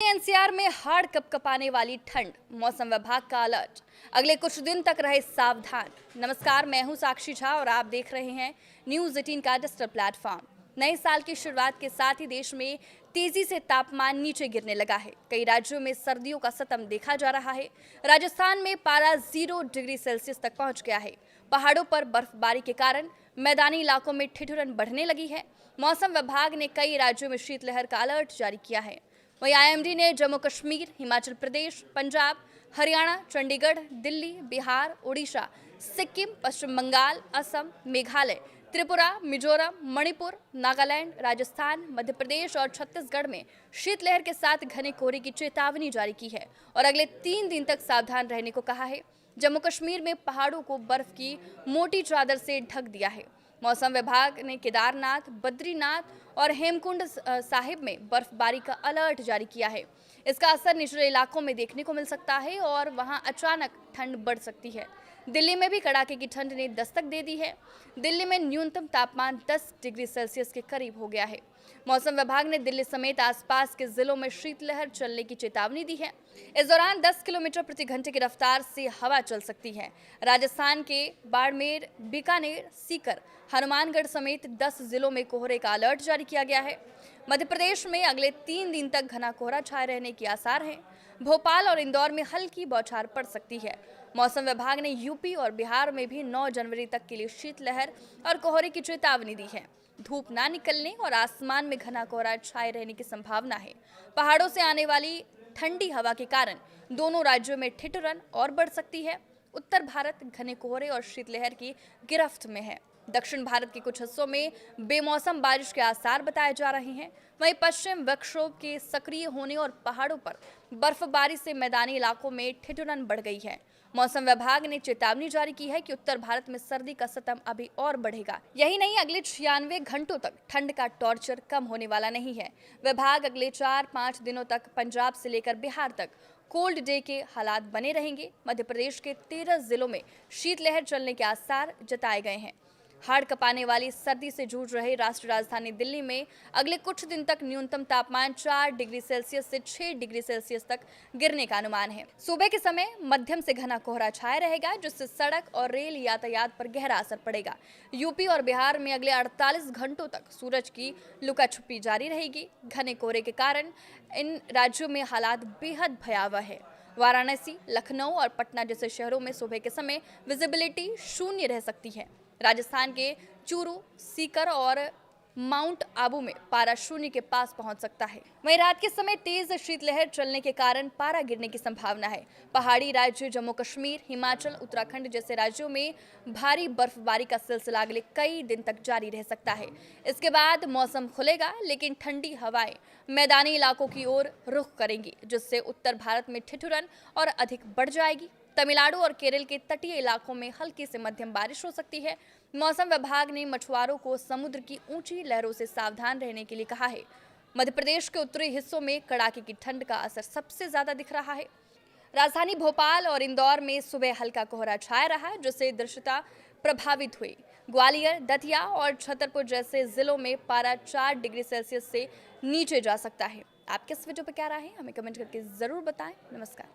NCR में हाड़ कपकपाने वाली ठंड, मौसम विभाग का अलर्ट। अगले कुछ दिन तक रहे सावधान। नमस्कार, मैं हूं साक्षी झा और आप देख रहे हैं न्यूज़ 18 का डिजिटल प्लेटफॉर्म। नए साल की शुरुआत के साथ ही देश में तेजी से तापमान नीचे गिरने लगा है। कई राज्यों में सर्दियों का सतम देखा जा रहा है। राजस्थान में पारा 0 डिग्री सेल्सियस तक पहुंच गया है। पहाड़ों पर बर्फबारी के कारण मैदानी इलाकों में ठिठुरन बढ़ने लगी है। मौसम विभाग ने कई राज्यों में शीतलहर का अलर्ट जारी किया है। वहीं आईएमडी ने जम्मू कश्मीर, हिमाचल प्रदेश, पंजाब, हरियाणा, चंडीगढ़, दिल्ली, बिहार, उड़ीसा, सिक्किम, पश्चिम बंगाल, असम, मेघालय, त्रिपुरा, मिजोरम, मणिपुर, नागालैंड, राजस्थान, मध्य प्रदेश और छत्तीसगढ़ में शीतलहर के साथ घने कोहरे की चेतावनी जारी की है और अगले 3 दिन तक सावधान रहने को कहा है। जम्मू कश्मीर में पहाड़ों को बर्फ की मोटी चादर से ढक दिया है। मौसम विभाग ने केदारनाथ, बद्रीनाथ और हेमकुंड साहिब में बर्फबारी का अलर्ट जारी किया है। इसका असर निचले इलाकों में देखने को मिल सकता है और वहां अचानक ठंड बढ़ सकती है। दिल्ली में भी कड़ाके की ठंड ने दस्तक दे दी है। दिल्ली में न्यूनतम तापमान 10 डिग्री सेल्सियस के करीब हो गया है। मौसम विभाग ने दिल्ली समेत आसपास के जिलों में शीतलहर चलने की चेतावनी दी है। इस दौरान 10 किलोमीटर प्रति घंटे की रफ्तार से हवा चल सकती है। राजस्थान के बाड़मेर, बीकानेर, सीकर, हनुमानगढ़ समेत 10 जिलों में कोहरे का अलर्ट जारी किया गया है। मध्य प्रदेश में अगले 3 दिन तक घना कोहरा छाए रहने के आसार हैं। भोपाल और इंदौर में हल्की बौछार पड़ सकती है। मौसम विभाग ने यूपी और बिहार में भी 9 जनवरी तक के लिए शीतलहर और कोहरे की चेतावनी दी है। धूप ना निकलने और आसमान में घना कोहरा छाए रहने की संभावना है। पहाड़ों से आने वाली ठंडी हवा के कारण दोनों राज्यों में ठिठुरन और बढ़ सकती है। उत्तर भारत घने कोहरे और शीतलहर की गिरफ्त में है। दक्षिण भारत के कुछ हिस्सों में बेमौसम बारिश के आसार बताए जा रहे हैं। वहीं पश्चिम विक्षोभ के सक्रिय होने और पहाड़ों पर बर्फबारी से मैदानी इलाकों में ठिठुरन बढ़ गई है। मौसम विभाग ने चेतावनी जारी की है कि उत्तर भारत में सर्दी का सतम अभी और बढ़ेगा। यही नहीं, अगले 96 घंटों तक ठंड का टॉर्चर कम होने वाला नहीं है। विभाग अगले 4-5 दिनों तक पंजाब से लेकर बिहार तक कोल्ड डे के हालात बने रहेंगे। मध्य प्रदेश के 13 जिलों में शीतलहर चलने के आसार जताए गए हैं। हाड़ कपाने वाली सर्दी से जूझ रहे राष्ट्रीय राजधानी दिल्ली में अगले कुछ दिन तक न्यूनतम तापमान 4 डिग्री सेल्सियस से 6 डिग्री सेल्सियस तक गिरने का अनुमान है। सुबह के समय मध्यम से घना कोहरा छाया रहेगा, जिससे सड़क और रेल यातायात पर गहरा असर पड़ेगा। यूपी और बिहार में अगले 48 घंटों तक सूरज की लुका छुपी जारी रहेगी। घने कोहरे के कारण इन राज्यों में हालात बेहद भयावह है। वाराणसी, लखनऊ और पटना जैसे शहरों में सुबह के समय विजिबिलिटी 0 रह सकती है। राजस्थान के चूरू, सीकर और माउंट आबू में पारा 0 के पास पहुंच सकता है। वहीं रात के समय तेज शीतलहर चलने के कारण पारा गिरने की संभावना है। पहाड़ी राज्य जम्मू कश्मीर, हिमाचल, उत्तराखंड जैसे राज्यों में भारी बर्फबारी का सिलसिला अगले कई दिन तक जारी रह सकता है। इसके बाद मौसम खुलेगा, लेकिन ठंडी हवाएं मैदानी इलाकों की ओर रुख करेंगी, जिससे उत्तर भारत में ठिठुरन और अधिक बढ़ जाएगी। तमिलनाडु और केरल के तटीय इलाकों में हल्की से मध्यम बारिश हो सकती है। मौसम विभाग ने मछुआरों को समुद्र की ऊंची लहरों से सावधान रहने के लिए कहा है। मध्य प्रदेश के उत्तरी हिस्सों में कड़ाके की ठंड का असर सबसे ज्यादा दिख रहा है। राजधानी भोपाल और इंदौर में सुबह हल्का कोहरा छाया रहा, जिससे दृश्यता प्रभावित हुई। ग्वालियर, दतिया और छतरपुर जैसे जिलों में पारा 4 डिग्री सेल्सियस से नीचे जा सकता है। आप किस वजह पर क्या राय है, हमें कमेंट करके जरूर बताएं। नमस्कार।